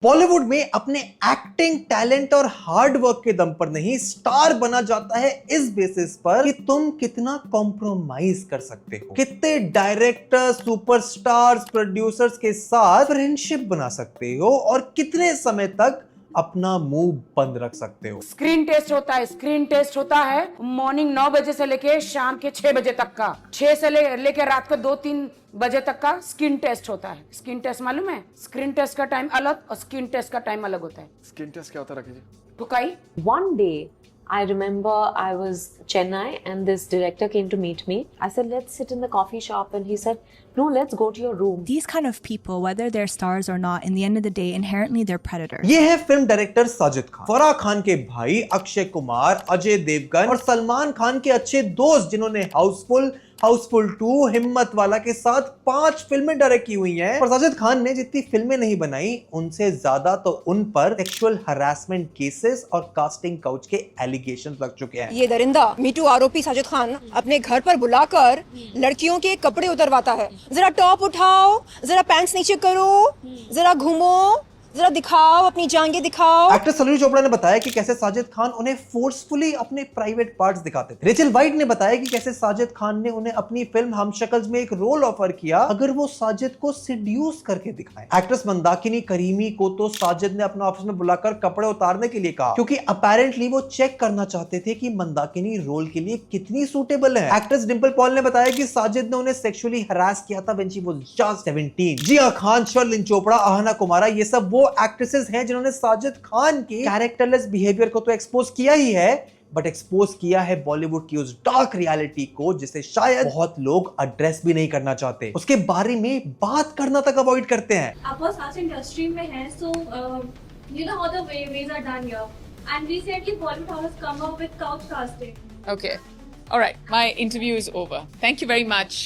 बॉलीवुड में अपने acting talent और हार्ड वर्क के दम पर नहीं स्टार बना जाता है इस बेसिस पर कि तुम कितना कॉम्प्रोमाइज कर सकते हो, कितने डायरेक्टर्स, सुपरस्टार्स, प्रोड्यूसर्स के साथ फ्रेंडशिप बना सकते हो और कितने समय तक अपना मुंह बंद रख सकते हो। स्क्रीन टेस्ट होता है मॉर्निंग 9 बजे से लेके शाम के 6 बजे तक का, 6 से लेके रात को 2-3 बजे तक का स्किन टेस्ट होता है। स्किन टेस्ट मालूम है? स्क्रीन टेस्ट का टाइम अलग और स्किन टेस्ट का टाइम अलग होता है। स्किन टेस्ट क्या होता है राखी जी? टुकाई। One day, I remember I was Chennai and this director came to meet me. I said, let's sit in the coffee shop. And he said, no, let's go to your room. These kind of people, whether they're stars or not, in the end of the day, inherently they're predators. ये है film director Sajid Khan, Farah Khan के भाई अक्षय कुमार, अजय देवगन और सलमान खान के अच्छे दोस्त, जिन्होंने हाउसफुल 2, हिम्मत वाला के साथ 5 फिल्में डायरेक्ट की हुई हैं। और साजिद खान ने जितनी फिल्में नहीं बनाई, उनसे ज्यादा तो उन पर सेक्सुअल हरासमेंट केसेस और कास्टिंग काउच के एलिगेशंस लग चुके हैं। ये दरिंदा मीटू आरोपी साजिद खान अपने घर पर बुलाकर लड़कियों के कपड़े उतरवाता है। जरा टॉप उठाओ, जरा पैंट्स नीचे करो, जरा घूमो, जरा दिखाओ, अपनी जांघें दिखाओ। एक्ट्रेस सलोनी चोपड़ा ने बताया कि कैसे साजिद खान उन्हें फोर्सफुली अपने प्राइवेट पार्ट्स दिखाते थे। रेचल वाइट ने बताया कि कैसे साजिद खान ने उन्हें अपनी फिल्म हमशक्ल्स में एक रोल ऑफर किया अगर वो साजिद को सेड्यूस करके दिखाएं। एक्ट्रेस मंदाकिनी करीमी को तो साजिद ने अपना ऑफिस में बुलाकर कपड़े उतारने के लिए कहा, क्योंकि अपेरेंटली वो चेक करना चाहते थे कि मंदाकिनी रोल के लिए कितनी सूटेबल है। एक्ट्रेस डिंपल पॉल ने बताया कि साजिद ने उन्हें सेक्सुअली हरास किया था व्हेन शी वाज जस्ट 17। जिया खान, शर्लिन चोपड़ा, आहना कुमारा, ये सब वो एक्ट्रेसेस हैं जिन्होंने साजिद खान के कैरेक्टरलेस बिहेवियर को तो एक्सपोज किया ही है, बट एक्सपोज किया है बॉलीवुड की उस डार्क रियलिटी को जिसे शायद बहुत लोग एड्रेस भी नहीं करना चाहते, उसके बारे में बात करना तक अवॉइड करते हैं। आप आज इंडस्ट्री में हैं, so you know how the ways are done here and recently Bollywood has come up with couch casting. Okay. All right. My interview is over. Thank you very much.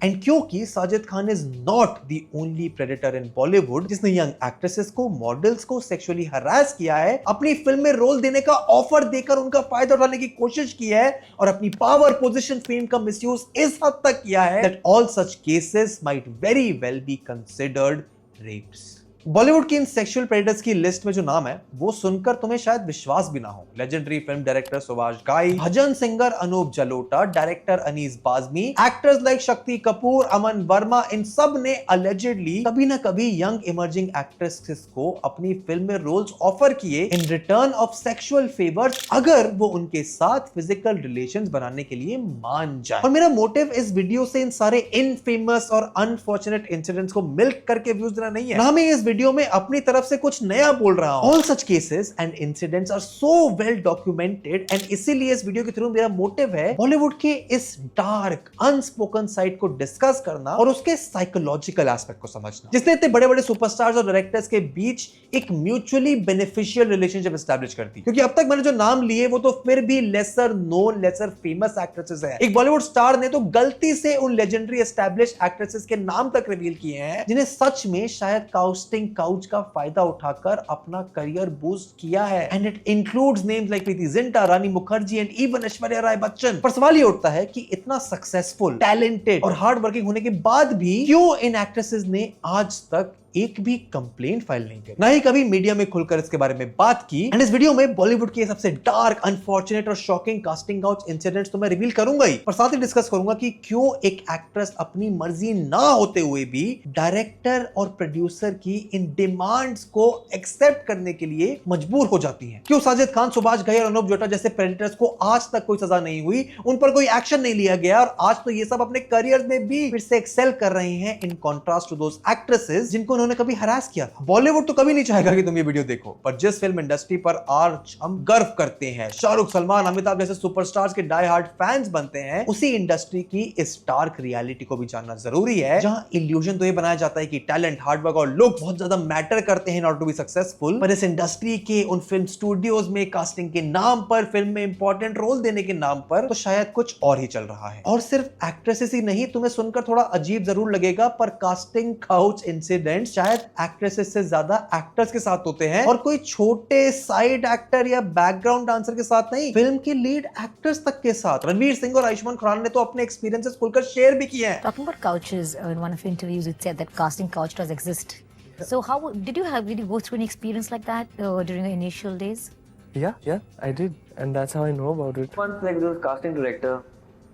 And क्योंकि Sajid Khan is not the only predator in Bollywood जिसने young actresses को, models को sexually harass किया है, अपनी film में role देने का ऑफर देकर उनका फायदा उठाने की कोशिश की है और अपनी पावर, पोजीशन, फेम का मिसयूज इस हद तक किया है that all such cases might very well be considered rapes. Bollywood की इन सेक्सुअल प्रेडेटर्स की लिस्ट में जो नाम है वो सुनकर तुम्हें शायद विश्वास भी ना हो। Legendary film director Subhash Ghai, bhajan singer Anup Jalota, director Anees Bazmee, actors like Shakti Kapoor, अमन वर्मा, इन सब ने अलेजेडली कभी ना कभी यंग इमर्जिंग एक्ट्रेसेस को अपनी फिल्म में रोल्स ऑफर किए in return of sexual favours अगर वो उनके साथ फिजिकल रिलेशंस बनाने के लिए मान जाए। और मेरा मोटिव इस वीडियो से इन सारे इनफेमस और अनफॉर्चुनेट इंसिडेंट्स को मिल्क करके व्यूज देना नहीं है, ना मैं इस वीडियो में अपनी तरफ से कुछ नया बोल रहा हूं। All such cases and incidents are so well documented and इसीलिए इस वीडियो के थ्रू मेरा मोटिव है बॉलीवुड के इस डार्क अनस्पोकन साइड को डिस्कस करना और उसके साइकोलॉजिकल एस्पेक्ट को समझना, जिसने इतने बड़े बड़े सुपरस्टार्स और डायरेक्टर्स के बीच एक म्यूचुअली बेनिफिशियल रिलेशनशिप एस्टैब्लिश करती। क्योंकि अब तक मैंने जो नाम लिए वो तो फिर भी lesser known, lesser famous actresses हैं। एक बॉलीवुड स्टार ने तो गलती से उन लेजेंडरी एस्टैब्लिश एक्ट्रेसेस के नाम तक रिवील किए हैं जिन्हें सच में शायद कास्टिंग काउच का फायदा उठाकर अपना करियर बूस्ट किया है। And it includes names like Preity Zinta, Rani Mukherjee and even Aishwarya Rai Bachchan. पर सवाल ये उठता है कि इतना सक्सेसफुल, टैलेंटेड और हार्ड वर्किंग होने के बाद भी क्यों इन एक्ट्रेसेस ने आज तक एक भी कंप्लेंट फाइल नहीं की, ना ही कभी मीडिया में खुलकर इसके बारे में बात की। एंड इस वीडियो में बॉलीवुड के सबसे डार्क, अनफॉर्चुनेट और शॉकिंग कास्टिंग काउच इंसिडेंट्स तो मैं रिवील करूंगा ही, और साथ ही डिस्कस करूंगा कि क्यों एक एक्ट्रेस अपनी मर्जी ना होते हुए भी डायरेक्टर और प्रोड्यूसर की इन डिमांड्स को एक्सेप्ट करने के लिए मजबूर हो जाती है। क्यों साजिद खान, सुभाष घई और अनूप जलोटा जैसे प्रेडेटर्स को आज तक कोई सजा नहीं हुई, उन पर कोई एक्शन नहीं लिया गया और आज तो ये सब अपने करियर में भी फिर से एक्सेल कर रहे हैं in contrast to those actresses जिनको उन्होंने कभी हरास किया था। बॉलीवुड तो कभी नहीं चाहेगा कि तुम ये वीडियो देखो, पर जिस फिल्म इंडस्ट्री पर आज हम गर्व करते हैं, शाहरुख, सलमान, अमिताभ जैसे सुपरस्टार्स के डाई हार्ड फैंस बनते हैं, उसी इंडस्ट्री की इस डार्क रियलिटी को भी जानना जरूरी है, जहां इल्यूजन तो ये बनाया जाता है कि टैलेंट, हार्डवर्क और लुक बहुत ज्यादा मैटर करते हैं नॉट टू बी सक्सेसफुल, पर इस इंडस्ट्री के उन फिल्म स्टूडियोज में कास्टिंग के नाम पर, फिल्म में इंपॉर्टेंट रोल देने के नाम पर तो शायद कुछ और ही चल रहा है। और सिर्फ एक्ट्रेसेस ही नहीं, तुम्हें सुनकर थोड़ा अजीब जरूर लगेगा, पर कास्टिंग काउच इंसिडेंट शायद एक्ट्रेसेस से ज्यादा एक्टर्स के साथ होते हैं, और कोई छोटे साइड एक्टर या बैकग्राउंड डांसर के साथ नहीं, फिल्म के लीड एक्टर्स तक के साथ। रणवीर सिंह और आयुष्मान खुराना ने तो अपने एक्सपीरियंसेस खुलकर शेयर भी किए हैं। Talking about couches, in one of your interviews, it said that casting couch does exist. So how did you go through an experience like that during your initial days? Yeah, I did, and that's how I know about it. Once, like, there was a casting director,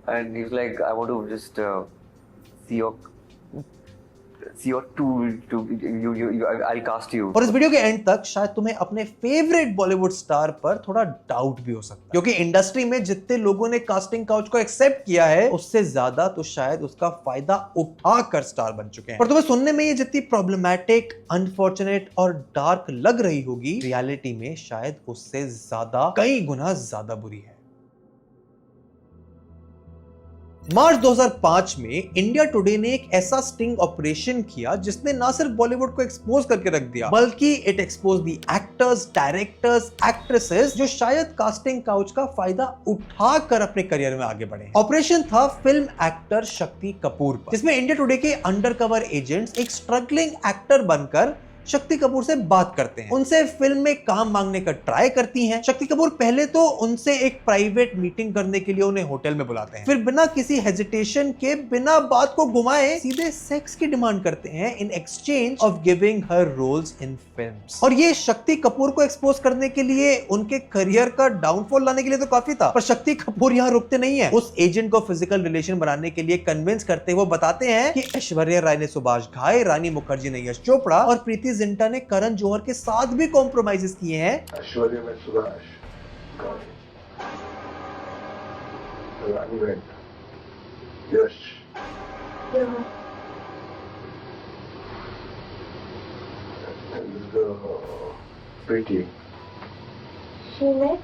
and he was like, "I want to just see your tool. I'll cast you." और इस video के and तक शायद तुम्हें अपने favourite Bollywood star पर थोड़ा doubt भी हो सकता है, क्योंकि इंडस्ट्री में जितने लोगों ने कास्टिंग काउच को एक्सेप्ट किया है, उससे ज्यादा तो शायद उसका फायदा उठाकर स्टार बन चुके हैं। पर तुम्हें सुनने में ये जितनी प्रॉब्लमैटिक, अनफॉर्चुनेट और डार्क लग रही होगी, रियलिटी में शायद उससे ज्यादा, कई गुना ज्यादा बुरी है। मार्च 2005 में इंडिया टुडे ने एक ऐसा स्टिंग ऑपरेशन किया जिसने ना सिर्फ बॉलीवुड को एक्सपोज करके रख दिया, बल्कि it expose the actors, directors, actresses जो शायद कास्टिंग काउच का फायदा उठाकर अपने करियर में आगे बढ़े। ऑपरेशन था फिल्म एक्टर शक्ति कपूर पर, जिसमें इंडिया टुडे के अंडरकवर एजेंट्स एक स्ट्रगलिंग एक्टर बनकर शक्ति कपूर से बात करते हैं, उनसे फिल्म में काम मांगने का ट्राई करती हैं। शक्ति कपूर पहले तो उनसे एक प्राइवेट मीटिंग करने के लिए उन्हें होटल में बुलाते हैं, फिर बिना किसी हेजिटेशन के, बिना बात को घुमाए सीधे सेक्स की डिमांड करते हैं in exchange of giving her roles in films. और ये शक्ति कपूर को एक्सपोज करने के लिए, उनके करियर का डाउनफॉल लाने के लिए तो काफी था, पर शक्ति कपूर यहाँ रुकते नहीं है। उस एजेंट को फिजिकल रिलेशन बनाने के लिए कन्विंस करते हुए बताते हैं कि ऐश्वर्या राय ने सुभाष घाई, रानी मुखर्जी ने यश चोपड़ा और प्रीति जिंटा ने करण जौहर के साथ भी कॉम्प्रोमाइजेस किए हैं। ऐश्वर्या में सुभाष, रानी में यश, प्रीति, She met?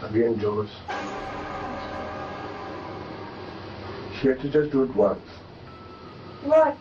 again Jonas. She had to just do it once. What?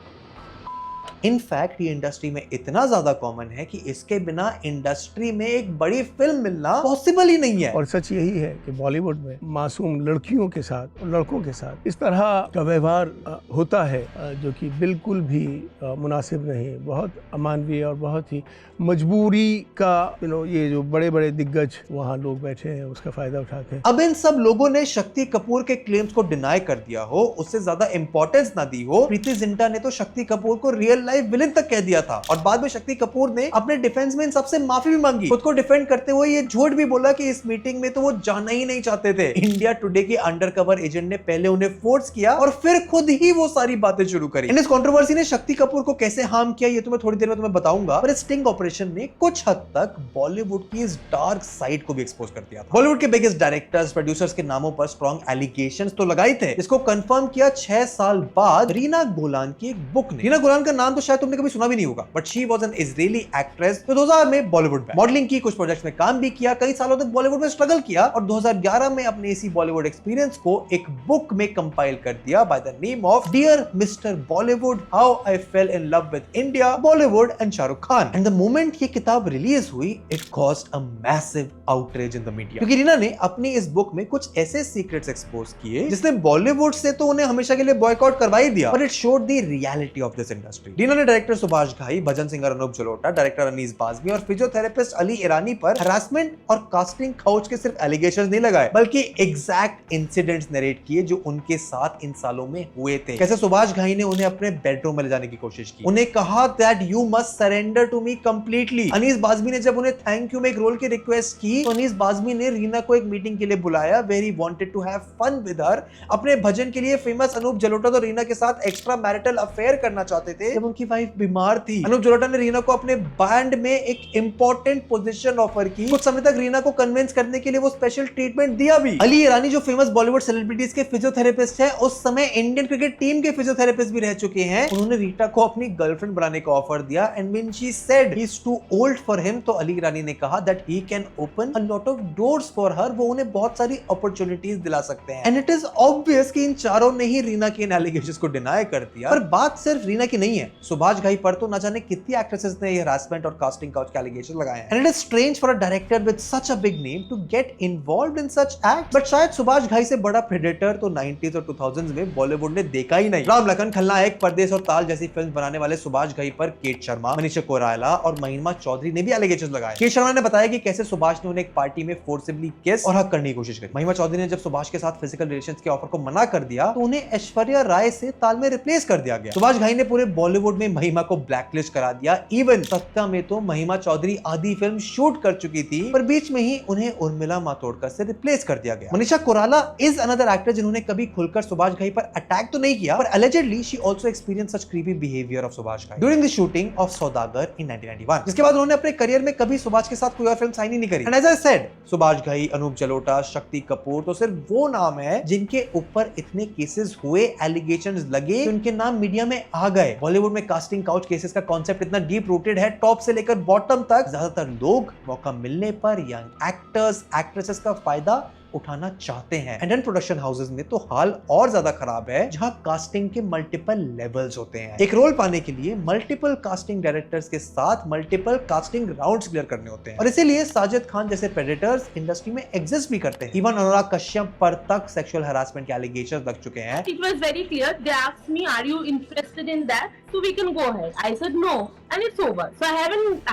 In fact ये इंडस्ट्री में इतना ज्यादा कॉमन है कि इसके बिना इंडस्ट्री में एक बड़ी फिल्म मिलना पॉसिबल ही नहीं है। और सच यही है कि बॉलीवुड में मासूम लड़कियों के साथ, लड़कों के साथ इस तरह का व्यवहार होता है जो कि बिल्कुल भी मुनासिब नहीं, बहुत अमानवीय और बहुत ही मजबूरी का, ये जो बड़े बड़े दिग्गज वहाँ लोग बैठे हैं उसका फायदा उठाते हैं। अब इन सब लोगों ने शक्ति कपूर के क्लेम्स को डिनाई कर दिया हो, उससे ज्यादा इंपॉर्टेंस ना दी हो। प्रीति जिंटा ने तो शक्ति कपूर को रियल लाइफ विलेन तक कह दिया था, और बाद में शक्ति कपूर ने अपने डिफेंस में इन सबसे माफी भी मांगी, खुद को डिफेंड करते हुए ये झूठ भी बोला कि इस मीटिंग में तो वो जाना ही नहीं चाहते थे। इंडिया टुडे के अंडरकवर एजेंट ने पहले उन्हें फोर्स किया और फिर खुद ही वो सारी बातें शुरू करी। इस कंट्रोवर्सी ने शक्ति कपूर को कैसे हार्म किया ये तो मैं थोड़ी देर में तुम्हें बताऊंगा, पर स्टिंग ऑपरेशन ने कुछ हद तक बॉलीवुड की इस डार्क साइड को भी एक्सपोज कर दिया था। बॉलीवुड के बिगेस्ट डायरेक्टर्स, प्रोड्यूसर्स के नामों पर स्ट्रॉन्ग एलिगेशंस तो लगाए थे, इसको कंफर्म किया 6 साल बाद रीना गोलान की एक बुक ने। रीना गोलान का नाम तो शायद तुमने कभी सुना भी नहीं होगा, but she was an Israeli actress जो 2000 में बॉलीवुड में मॉडलिंग की, कुछ प्रोजेक्ट्स में काम भी किया, कई सालों तक बॉलीवुड में स्ट्रगल किया और 2011 में अपने इसी बॉलीवुड एक्सपीरियंस को एक बुक में कंपाइल कर दिया by the name of dear mister Bollywood, how I fail in love with India, Bollywood and Shahrukh Khan. And the moment ये किताब रिलीज हुई, it caused a massive outrage in the media, क्योंकि रीना ने अपनी इस बुक में कुछ ऐसे सीक्रेट्स एक्सपोज किए जिसने बॉलीवुड से तो उन्हें हमेशा के लिए बॉयकॉट करवा ही दिया, but it showed the reality of this industry. Reena ने director Subhash Ghai, bhajan singer Anup Jalota, director Anees Bazmee और फिजियोथेरेपिस्ट अली ईरानी पर हरासमेंट और कास्टिंग काउच के सिर्फ एलिगेशंस नहीं लगाए, बल्कि एग्जैक्ट इंसिडेंट्स नरेट किए जो उनके साथ इन सालों में हुए थे। कैसे सुभाष घाई ने उन्हें अपने बेडरूम में ले जाने की कोशिश की, उन्हें कहा that you must surrender to me completely. Anees Bazmee ने जब उन्हें थैंक यू में एक रोल की रिक्वेस्ट की, तो अनीस बाज़मी ने रीना को एक मीटिंग के लिए बुलाया, where he wanted to have fun with her. अपने भजन के लिए फेमस अनूप जलोटा तो रीना के साथ एक्स्ट्रा मैरिटल अफेयर करना चाहते थे जब उनकी वाइफ बीमार थी। अनूप जलोटा ने रीना को अपने बैंड में एक इंपॉर्टेंट पोजीशन ऑफर की, कुछ समय तक रीना को कन्विंस करने के लिए वो स्पेशल ट्रीटमेंट दिया भी। अली ईरानी जो फेमस बॉलीवुड सेलिब्रिटीज के फिजियोथेरेपिस्ट है, उस समय इंडियन क्रिकेट टीम के फिजियोथेरेपिस्ट भी रह चुके हैं, उन्होंने रीटा को अपनी गर्लफ्रेंड बनाने का ऑफर दिया। And when she said he is too old for him, तो अली ईरानी ने कहा that he can open a lot of doors for her, वो उन्हें बहुत सारी अपॉर्चुनिटीज दिला सकते हैं। एंड इट इज ऑब्वियस कि इन चारों ने ही रीना के इन एलिगेशंस को डिनाई कर दिया। पर बात सिर्फ रीना की नहीं है, सुभाष घाई पर तो न जाने कितनी एक्ट्रेसेस ने ये हरासमेंट और कास्टिंग काउच के एलिगेशन लगाए हैं। And it is strange for a director with such a big name to get involved in such act, but शायद सुभाष घाई से बड़ा प्रेडेटर तो 90s और 2000s में बॉलीवुड ने देखा ही नहीं। राम लखन, खलनायक, परदेस और ताल जैसी फिल्म बनाने वाले सुभाष घाई पर केट शर्मा, मनीषा कोइराला और महिमा चौधरी ने भी एलिगेशंस लगाए। केट शर्मा ने बताया कि कैसे सुभाष ने उन्हें एक पार्टी में फोर्सिबली किस और हक करने की कोशिश की। महिमा चौधरी ने जब सुभाष के साथ फिजिकल रिलेशंस के ऑफर को मना कर दिया, तो उन्हें ऐश्वर्या राय से ताल में रिप्लेस कर दिया गया। सुभाष घाई ने पूरे बॉलीवुड में महिमा को ब्लैकलिस्ट करा दिया। इवन सत्ता में तो महिमा चौधरी आधी फिल्म शूट कर चुकी थी, पर बीच में ही उन्हें उर्मिला मातोडकर से रिप्लेस कर दिया गया। Manisha Koirala is another actor जिन्होंने कभी खुलकर सुभाष घई पर अटैक तो नहीं किया, पर allegedly she also experienced such creepy behavior of Subhash Ghai during the shooting of Saudagar in 1991, जिसके बाद उन्होंने अपने करियर में कभी सुभाष के साथ कोई और फिल्म साइन ही नहीं करी। And as I said, Subhash Ghai, Anup Jalota, Shakti Kapoor तो सिर्फ वो नाम है जिनके ऊपर इतने केसेस हुए, एलिगेशंस लगे, उनके नाम मीडिया में आ गए। बॉलीवुड में कास्टिंग काउच केसेस का कॉन्सेप्ट इतना डीप रूटेड है, टॉप से लेकर बॉटम तक ज्यादातर लोग मौका मिलने पर यंग एक्टर्स, एक्ट्रेसेस का फायदा उठाना चाहते हैं। एंड इन प्रोडक्शन हाउसेस में तो हाल और ज्यादा खराब है, जहां कास्टिंग के मल्टीपल लेवल्स होते हैं। एक रोल पाने के लिए मल्टीपल कास्टिंग डायरेक्टर्स के साथ मल्टीपल कास्टिंग राउंड्स क्लियर करने होते हैं, और इसीलिए साजिद खान जैसे प्रेडेटर्स इंडस्ट्री में एग्जिस्ट भी करते हैं। इवन अनुराग कश्यप पर तक सेक्सुअल हरासमेंट के एलिगेशंस लग चुके हैं। It was very clear. They asked me, "Are you interested in that? So we can go ahead." I said no, and it's over. So I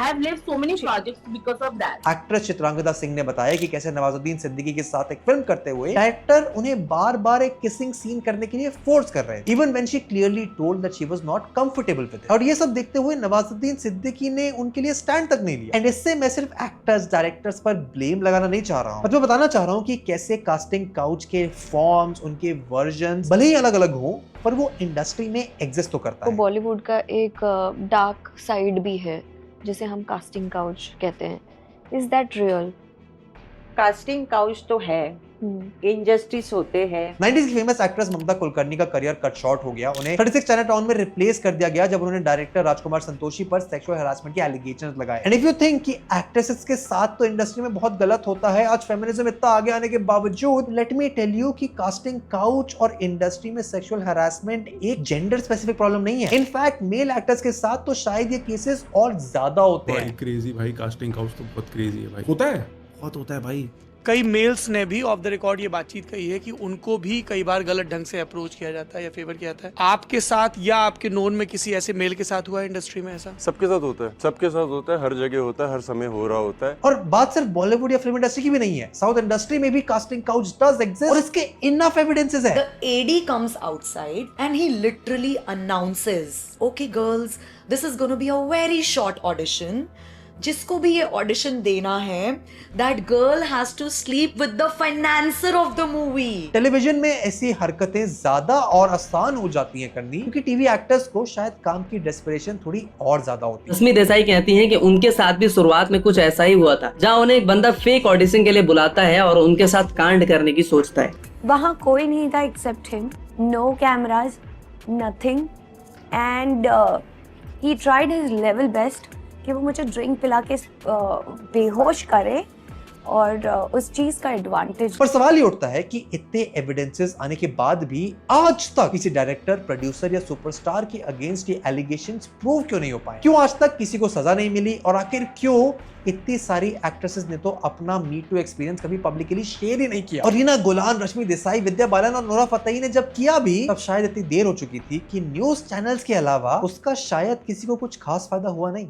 have left so many projects because of that. Actress Chitrangada Singh ने बताया कि कैसे नवाजुद्दीन सिद्दीकी के साथ एक film करते हुए director उन्हें बार-बार एक किसिंग सीन करने के लिए फोर्स कर रहे थे, even when she clearly told that she was not comfortable with it. और ये सब देखते हुए नवाजुद्दीन सिद्दीकी ने उनके लिए स्टैंड तक नहीं लिया। एंड इससे मैं सिर्फ एक्टर्स, डायरेक्टर्स पर ब्लेम लगाना नहीं चाह रहा हूं, मैं बताना चाह रहा हूं कि कैसे कास्टिंग काउच के फॉर्म्स, उनके वर्जन्स भले ही अलग-अलग हों, पर वो इंडस्ट्री में एग्जिस्ट तो करता है। बॉलीवुड का एक डार्क साइड भी है जिसे हम कास्टिंग काउच कहते हैं। Is that real? Casting couch तो है, इंजस्टिस होते हैं। 90s की फेमस एक्ट्रेस ममता कुलकर्णी का करियर कट शॉर्ट हो गया। उन्हें 36 चाइनाटाउन में रिप्लेस कर दिया गया जब उन्होंने डायरेक्टर राजकुमार संतोषी पर सेक्सुअल हरासमेंट के एलिगेशंस लगाए। एंड इफ यू थिंक कि एक्ट्रेसेस के साथ तो इंडस्ट्री में बहुत गलत होता है, आज फेमिनिज्म इतना आगे आने के बावजूद लेट मी टेल यू कि कास्टिंग काउच और इंडस्ट्री में सेक्सुअल हरासमेंट एक जेंडर स्पेसिफिक प्रॉब्लम नहीं है। इनफैक्ट मेल एक्टर्स के साथ तो शायद ये केसेस और ज्यादा होते हैं। क्रेजी भाई, कास्टिंग काउच तो बहुत क्रेजी है भाई। होता है, बहुत होता है भाई। कई मेल्स ने भी ऑफ द रिकॉर्ड ये बातचीत कही है कि उनको भी कई बार गलत ढंग से अप्रोच किया जाता है या फेवर किया जाता है। आपके साथ या आपके नोन में किसी ऐसे मेल के साथ हुआ है इंडस्ट्री में ऐसा? सबके साथ होता है, सबके साथ होता है, हर जगह होता है, हर समय हो रहा होता है। और बात सिर्फ बॉलीवुड या फिल्म इंडस्ट्री की भी नहीं है, साउथ इंडस्ट्री में भी कास्टिंग काउच डज एग्जिस्ट और इसके इनफ एविडेंसेस है। The AD comes outside and he literally announces, "Okay girls, this is going to be a very short audition. जिसको भी ये ऑडिशन देना है, that girl has to sleep with the financier of the movie." Television में ऐसी हरकतें ज्यादा और आसान हो जाती हैं करनी, क्योंकि टीवी एक्टर्स को शायद काम की डेस्परेशन थोड़ी और ज्यादा होती है। रश्मि देसाई कहती हैं कि उनके साथ भी शुरुआत में कुछ ऐसा ही हुआ था, जहां उन्हें एक बंदा फेक ऑडिशन के लिए बुलाता है और उनके साथ कांड करने की सोचता है। वहाँ कोई नहीं था except him, no cameras, nothing, and he tried his level best कि वो मुझे ड्रिंक पिला के बेहोश करे और उस चीज का एडवांटेज। पर सवाल ये उठता है कि इतने एविडेंसेस आने के बाद भी आज तक किसी डायरेक्टर, प्रोड्यूसर या सुपरस्टार के अगेंस्ट ये एलिगेशंस प्रूव क्यों नहीं हो पाए? क्यों आज तक किसी को सजा नहीं मिली? और आखिर क्यों इतनी सारी एक्ट्रेसेस ने तो अपना मी टू एक्सपीरियंस कभी पब्लिकली शेयर ही नहीं किया? और रीना गोलान, रश्मि देसाई, विद्या बालन और नोरा फतेही ने जब किया भी, तब शायद इतनी देर हो चुकी थी कि न्यूज चैनल्स के अलावा उसका शायद किसी को कुछ खास फायदा हुआ नहीं।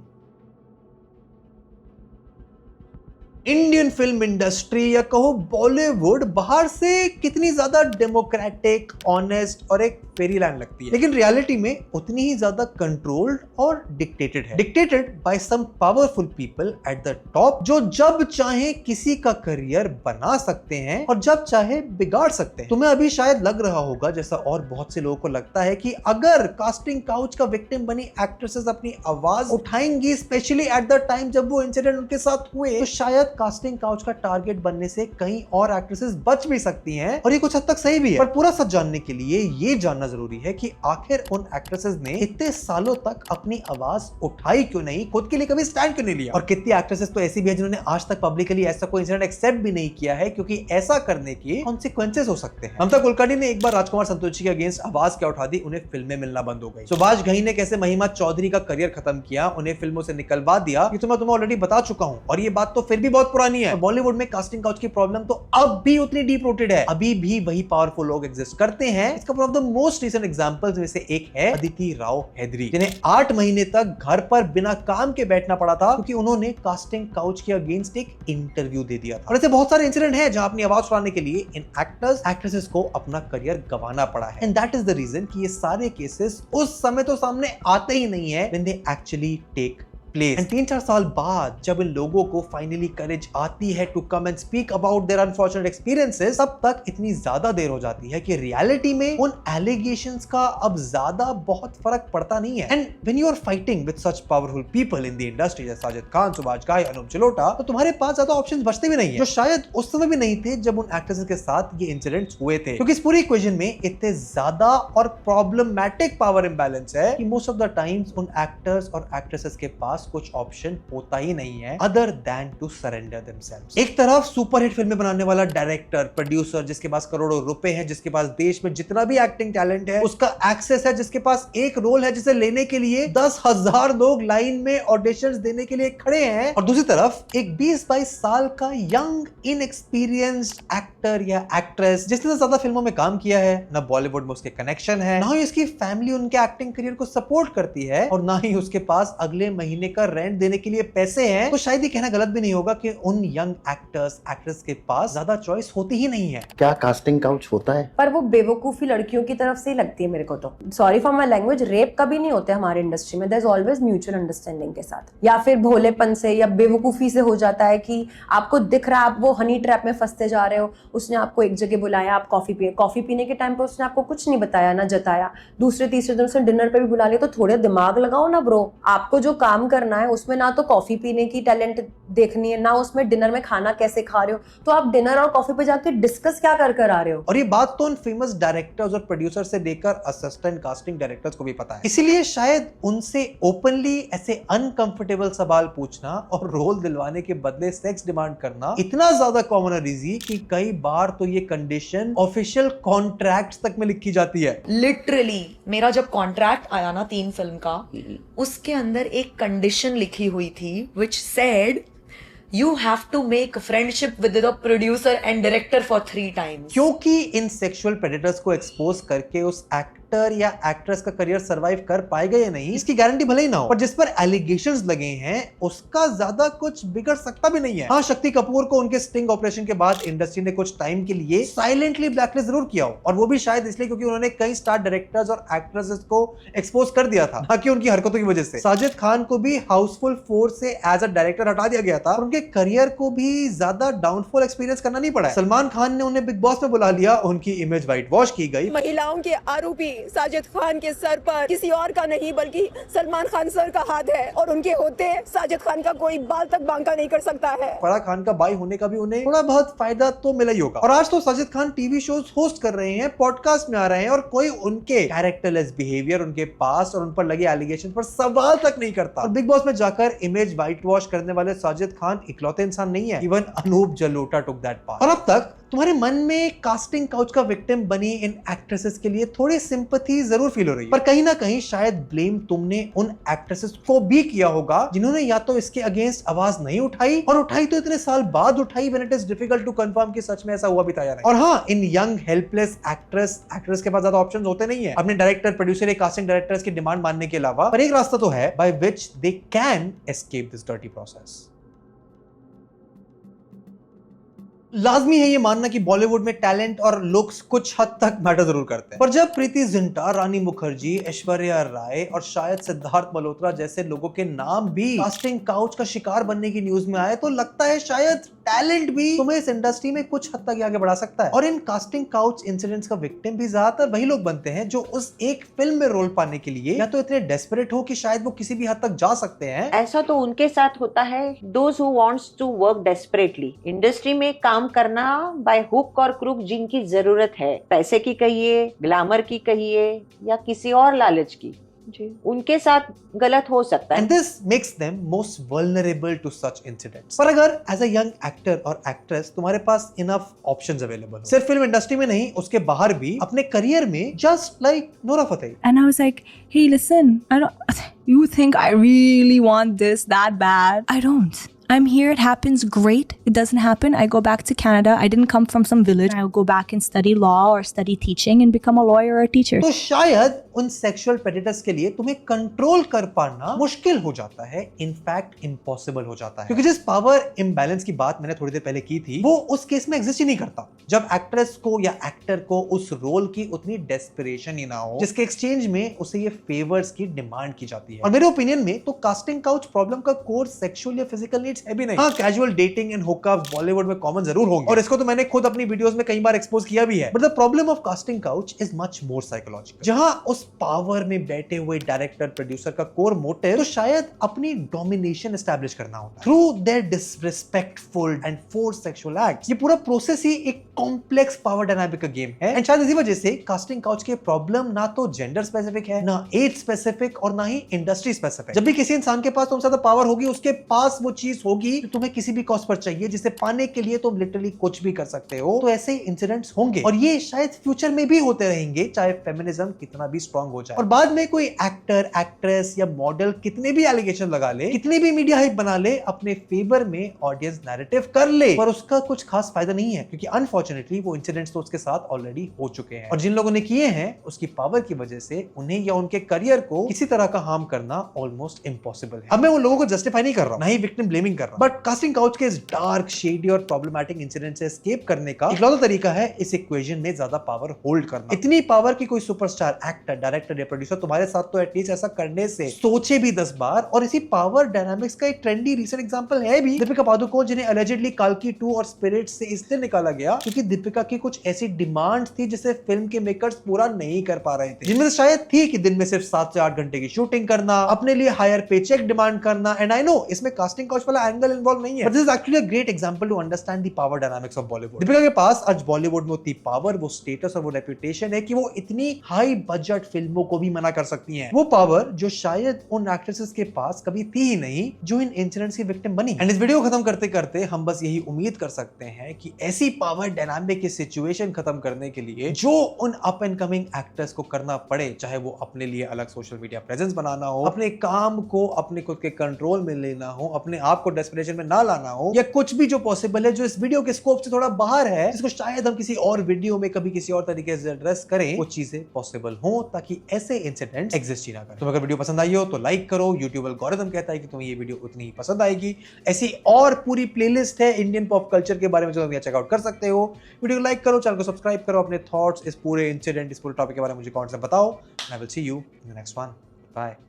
इंडियन फिल्म इंडस्ट्री या कहो बॉलीवुड बाहर से कितनी ज्यादा डेमोक्रेटिक, ऑनेस्ट और एक फेरी लैंड लगती है, लेकिन रियलिटी में उतनी ही ज्यादा कंट्रोल्ड और डिक्टेटेड है। Dictated by some powerful people at the top, जो जब चाहे किसी का करियर बना सकते हैं और जब चाहे बिगाड़ सकते हैं। तुम्हें अभी शायद लग रहा होगा, जैसा और बहुत से लोगों को लगता है, कि अगर कास्टिंग काउच का विक्टिम बनी एक्ट्रेसेस अपनी आवाज उठाएंगी, स्पेशली एट द टाइम जब वो इंसिडेंट उनके साथ हुए, तो शायद कास्टिंग काउच का टारगेट बनने से कई और एक्ट्रेसेस बच भी सकती हैं। और ये कुछ हद तक सही भी है, पर पूरा सच जानने के लिए ये जानना जरूरी है कि आखिर उन एक्ट्रेसेस ने इतने सालों तक अपनी आवाज उठाई क्यों नहीं, खुद के लिए कभी स्टैंड क्यों नहीं लिया। और कितनी एक्ट्रेसेस तो ऐसी भी है जिन्होंने आज तक पब्लिकली ऐसा कोई इंसिडेंट एक्सेप्ट भी नहीं किया है, क्योंकि ऐसा करने के कॉन्सिक्वेंसेस हो सकते हैं। ममता कुलकर्णी ने एक बार राजकुमार संतोषी के अगेंस्ट आवाज क्या उठा दी, उन्हें फिल्में मिलना बंद हो गई। सुभाष घई ने कैसे महिमा चौधरी का करियर खत्म किया, उन्हें फिल्मों से निकलवा दिया, ये तो मैं तुम्हें ऑलरेडी बता चुका हूं। और ये बात तो फिर भी बहुत बहुत पुरानी है। बॉलीवुड में कास्टिंग काउच की प्रॉब्लम तो अब भी उतनी डीप रूटेड है, अभी भी वही पावरफुल लोग एग्जिस्ट करते हैं। इसका one of the most recent examples में से एक है अदिति राव हैदरी, जिन्हें 8 महीने तक घर पर बिना काम के बैठना पड़ा था क्योंकि उन्होंने कास्टिंग काउच के अगेंस्ट एक इंटरव्यू दे दिया था। और ऐसे बहुत सारे इंसिडेंट हैं जहां अपनी आवाज उठाने के लिए इन एक्टर्स एक्ट्रेसेस को अपना करियर गंवाना पड़ा है। And that is the reason कि ये सारे केसेस उस समय तो सामने आते ही नहीं है when they actually take place. And 3-4 साल बाद जब इन लोगों को फाइनली करेज आती है to come and speak about their unfortunate experiences, तब तक इतनी ज्यादा देर हो जाती है कि रियलिटी में उन एलिगेशंस का अब ज्यादा बहुत फर्क पड़ता नहीं है। And when you are fighting with such powerful people in the industry जैसे साजिद खान, सुभाष घाई, अनूप जलोटा, तो तुम्हारे पास ज्यादा ऑप्शंस बचते भी नहीं है, जो शायद उस समय भी नहीं थे जब उन एक्ट्रेसेस के साथ ये इंसिडेंट्स हुए थे। क्योंकि इस पूरी इक्वेशन में इतने ज्यादा और प्रॉब्लमैटिक पावर इंबैलेंस है कि मोस्ट ऑफ द टाइम्स उन एक्टर्स और एक्ट्रेसेस के पास कुछ ऑप्शन होता ही नहीं है other than to surrender themselves. एक तरफ सुपरहिट फिल्में बनाने वाला डायरेक्टर, प्रोड्यूसर जिसके पास करोड़ों रुपए हैं, जिसके पास देश में जितना भी एक्टिंग टैलेंट है उसका एक्सेस है, जिसके पास एक रोल है जिसे लेने के लिए 10,000 लोग लाइन में ऑडिशंस देने के लिए खड़े हैं, और दूसरी तरफ एक 20-22 साल का यंग इनएक्सपीरियंस्ड एक्टर या एक्ट्रेस जिसने ज्यादा फिल्मों में काम किया है, ना बॉलीवुड में उसके कनेक्शन है, ना ही उसकी फैमिली उनके एक्टिंग करियर को सपोर्ट करती है, और ना ही उसके पास अगले महीने का रेंट देने के लिए पैसे हैं। तो शायद ये कहना गलत भी नहीं होगा कि उन यंग एक्टर्स एक्ट्रेस के पास ज्यादा चॉइस होती ही नहीं है। क्या कास्टिंग काउच होता है? पर वो बेवकूफी लड़कियों की तरफ से ही लगती है मेरे को। तो sorry for my language, rape कभी नहीं होते हमारे इंडस्ट्री में। There is always mutual understanding के साथ, या फिर भोलेपन से या बेवकूफी से हो जाता है कि आपको दिख रहा है आप वो हनी ट्रैप में फंसते जा रहे हो, उसने आपको एक जगह बुलाया, आप कॉफी पीने के टाइम पे उसने आपको कुछ नहीं बताया ना जताया, दूसरे तीसरे दिन उसने डिनर पे भी बुला लिया। तो थोड़े दिमाग लगाओ ना ब्रो, आपको जो काम करना है उसमें ना तो कॉफी पीने की टैलेंट देखनी है, ना उसमें डिनर में खाना कैसे खा रहे हो, तो आप डिनर और कॉफी पे जाके डिस्कस क्या कर आ रहे हो। और ये बात तो उन फेमस डायरेक्टर्स और प्रोड्यूसर से लेकर असिस्टेंट कास्टिंग डायरेक्टर्स को भी पता है। इसीलिए शायद उनसे ओपनली ऐसे अनकंफर्टेबल सवाल पूछना और रोल दिलवाने के बदले सेक्स डिमांड करना इतना ज्यादा कॉमन है रीजी कि कई बार तो ये कंडीशन ऑफिशियल कॉन्ट्रैक्ट्स तक में लिखी जाती है। लिटरली मेरा जब कॉन्ट्रैक्ट आया ना 3 फिल्म का, उसके अंदर एक कंडीशन लिखी हुई थी which said you have to make friendship with the producer and director for 3 times। क्योंकि इन सेक्सुअल प्रेडेटर्स को एक्सपोज करके उस एक्टर या एक्ट्रेस का करियर सरवाइव कर पाएगा या नहीं इसकी गारंटी भले ही ना हो, पर जिस पर एलिगेशंस लगे हैं उसका ज्यादा कुछ बिगड़ सकता भी नहीं है। हाँ, शक्ति कपूर को उनके स्टिंग ऑपरेशन के बाद इंडस्ट्री ने कुछ टाइम के लिए साइलेंटली ब्लैकलिस्ट जरूर किया हो, और वो भी शायद इसलिए क्योंकि उन्होंने कई स्टार डायरेक्टर्स और एक्ट्रेसेस को एक्सपोज कर दिया था, ना कि उनकी हरकतों की वजह से। साजिद खान को भी हाउसफुल 4 से एज अ डायरेक्टर हटा दिया गया था और उनके करियर को भी ज्यादा डाउनफॉल एक्सपीरियंस करना नहीं पड़ा। सलमान खान ने उन्हें बिग बॉस में बुला लिया, उनकी इमेज व्हाइट वॉश की गई। महिलाओं के आरोपी साजिद खान के सर पर किसी और का नहीं बल्कि सलमान खान सर का हाथ है, और उनके होते साजिद खान का कोई बाल तक बांका नहीं कर सकता है। फराह खान का भाई होने का भी उन्हें थोड़ा बहुत फायदा तो मिला ही होगा। और आज तो Sajid Khan TV shows host कर रहे हैं, पॉडकास्ट में आ रहे हैं, और कोई उनके कैरेक्टरलेस बिहेवियर, उनके पास और उन पर लगे एलिगेशन पर सवाल तक नहीं करता। और बिग बॉस में जाकर इमेज व्हाइट वॉश करने वाले साजिद खान इकलौते इंसान नहीं है, even Anup Jalota took that part. और अब तक तुम्हारे मन में कास्टिंग काउच का विक्टिम बनी इन एक्ट्रेसेस के लिए थोड़ी सिंपैथी जरूर फील हो रही है, पर कहीं ना कहीं शायद ब्लेम तुमने उन एक्ट्रेसेस को भी किया होगा जिन्होंने या तो इसके अगेंस्ट आवाज नहीं उठाई, और उठाई तो इतने साल बाद उठाई when it is difficult to confirm कि सच में ऐसा हुआ भी था या नहीं। और हाँ, इन यंग हेल्पलेस एक्ट्रेस के पास ज्यादा ऑप्शंस होते नहीं है अपने डायरेक्टर, प्रोड्यूसर या कास्टिंग डायरेक्टर्स की डिमांड मानने के अलावा, पर एक रास्ता तो है by which they can escape this dirty process. लाजमी है ये मानना कि बॉलीवुड में टैलेंट और लुक्स कुछ हद तक मैटर जरूर करते हैं, पर जब प्रीति जिंटा, रानी मुखर्जी, ऐश्वर्या राय और शायद सिद्धार्थ मल्होत्रा जैसे लोगों के नाम भी कास्टिंग काउच का शिकार बनने की न्यूज में आए, तो लगता है शायद टैलेंट भी तुम्हें इस इंडस्ट्री में कुछ हद तक आगे बढ़ा सकता है। और इन कास्टिंग काउच इंसिडेंट्स का विक्टिम भी ज्यादातर वही लोग बनते हैं जो उस एक फिल्म में रोल पाने के लिए या तो इतने डेस्परेट हो कि शायद वो किसी भी हद तक जा सकते हैं। ऐसा तो उनके साथ होता है, those who wants to work desperately. Industry में काम करना बाय हुक और क्रूक जिनकी जरूरत है, पैसे की कहिए, ग्लैमर की कहिए, या किसी और लालच की, उनके साथ गलत हो सकता है। And this makes them most vulnerable to such incidents. पर अगर as a young actor और actress तुम्हारे पास enough options available हो, सिर्फ फिल्म इंडस्ट्री में नहीं उसके बाहर भी अपने करियर में, just like Nora Fatehi. And I was like, hey, listen, you think I really want this that bad? I don't. I'm here, it happens, great. It doesn't happen, I go back to Canada. I didn't come from some village. I'll go back and study law or study teaching and become a lawyer or a teacher. तो शायद उन sexual predators के लिए तुम्हें control कर पाना मुश्किल हो जाता है, इनफैक्ट इम्पॉसिबल हो जाता है, क्योंकि जिस पावर इम्बैलेंस की बात मैंने थोड़ी देर पहले की थी वो उस केस में एग्जिस्ट ही नहीं करता जब एक्ट्रेस को या एक्टर को उस रोल की उतनी डेस्परेशन ही ना हो जिसके एक्सचेंज में उसे ये फेवर्स की डिमांड की जाती है। और मेरे ओपिनियन में तो कास्टिंग काउच प्रॉब्लम का कोर सेक्सुअल या फिजिकल नीड्स है भी नहीं। हाँ, casual dating and hookups Bollywood में कॉमन जरूर होंगे और इसको तो मैंने खुद अपनी वीडियोस में कई बार एक्सपोज किया भी है, but the problem of casting couch is much more psychological. जहां उस पावर में बैठे हुए डायरेक्टर प्रोड्यूसर का कोर मोटिव तो शायद अपनी डोमिनेशन एस्टैब्लिश करना होता है through their disrespectful and force sexual acts. ये पूरा प्रोसेस ही एक कॉम्प्लेक्स पावर डायनामिक का गेम है एंड शायद इसी वजह से कास्टिंग काउच के प्रॉब्लम ना तो जेंडर स्पेसिफिक है, ना एज स्पेसिफिक और ना ही इंडस्ट्री स्पेसिफिक। जब भी किसी इंसान के पास तुमसे ज्यादा पावर होगी उसके पास वो चीज होगी जो तुम्हें किसी भी कॉस्ट पर चाहिए, जिसे पाने के लिए तुम लिटरली कुछ भी कर सकते हो। तो ऐसे इंसिडेंट्स होंगे और ये शायद फ्यूचर में भी होते रहेंगे चाहे फेमिनिज्म कितना भी स्ट्रांग हो जाए। और बाद में कोई एक्टर, एक्ट्रेस या मॉडल कितने भी एलिगेशन लगा ले, कितनी भी मीडिया हाइप बना ले, अपने फेवर में ऑडियंस नैरेटिव कर ले, पर उसका कुछ खास फायदा नहीं है क्योंकि अनफॉर्चुनेटली वो इंसिडेंट्स तो उसके साथ ऑलरेडी हो चुके हैं और जिन लोगों ने किए हैं उसकी पावर की वजह से उन्हें या उनके करियर को किसी तरह का हार्म करना ऑलमोस्ट इम्पॉसिबल है। अब मैं उन लोगों को जस्टिफाई नहीं कर रहा हूं, ना ही विक्टिम ब्लेमिंग कर रहा हूं, बट कास्टिंग काउच के इस डार्क, शेडी और प्रॉब्लमैटिक इंसिडेंट से एस्केप करने का इकलौता तरीका है इस इक्वेशन में ज्यादा पावर होल्ड करना। इतनी पावर की कोई सुपरस्टार, एक्टर, डायरेक्टर या प्रोड्यूसर तुम्हारे साथ तो एटलीस्ट ऐसा करने से सोचे भी 10 बार। और इसी पावर डायनामिक्स का एक ट्रेंडी रीसेंट एग्जांपल है भी दीपिका पादुकोण, जिन्हें अलेजेडली काल्की 2 और स्पिरिट से इसलिए निकाला गया क्योंकि दीपिका की कुछ ऐसी डिमांड्स थी जिसे फिल्म के मेकर्स पूरा नहीं कर पा रहे थे, जिनमें शायद थी कि दिन में सिर्फ 7 से 8 घंटे की शूटिंग करना, अपने लिए हायर पे चेक डिमांड करना। एंड आई नो इसमें कास्टिंग काउच वाला एंगल इन्वॉल्व नहीं है, but this is actually a great example to understand the power dynamics of Bollywood. Deepika के पास आज बॉलीवुड में उतनी पावर, वो स्टेटस और वो रेपुटेशन है कि वो इतनी हाई बजट फिल्मों को भी मना कर सकती हैं। वो पावर जो शायद उन एक्ट्रेसेस के पास कभी थी ही नहीं जो इन इंसिडेंट्स की विक्टिम बनी। एंड इस वीडियो खत्म करते करते हम बस यही उम्मीद कर सकते हैं कि ऐसी पावर डायनामिक की सिचुएशन खत्म करने के लिए जो उन अप एंड कमिंग एक्टर्स को करना पड़े, चाहे वो अपने लिए अलग सोशल मीडिया प्रेजेंस बनाना हो, अपने काम को अपने खुद के कंट्रोल में लेना हो, अपने आप को डेस्परेशन में ना लाना हो, या कुछ भी जो पॉसिबल है जो इस वीडियो के स्कोप से थोड़ा बाहर है, जिसको शायद हम किसी और वीडियो में कभी किसी और तरीके से एड्रेस करें, वो चीजें पॉसिबल हो ताकि ऐसे इंसिडेंट्स एग्जिस्ट ही ना करें। तो अगर वीडियो पसंद आई हो तो लाइक करो, यूट्यूब एल्गोरिथम कहता है कि तुम्हें ये वीडियो उतनी ही पसंद आएगी। ऐसी और पूरी प्लेलिस्ट है इंडियन पॉप कल्चर के बारे में जो तुम चेकआउट कर सकते हो। वीडियो को लाइक करो, चैनल को सब्सक्राइब करो, अपने थॉट्स इस पूरे इंसिडेंट, इस पूरे टॉपिक के बारे में मुझे कमेंट्स में बताओ। I will see you in the next one. Bye.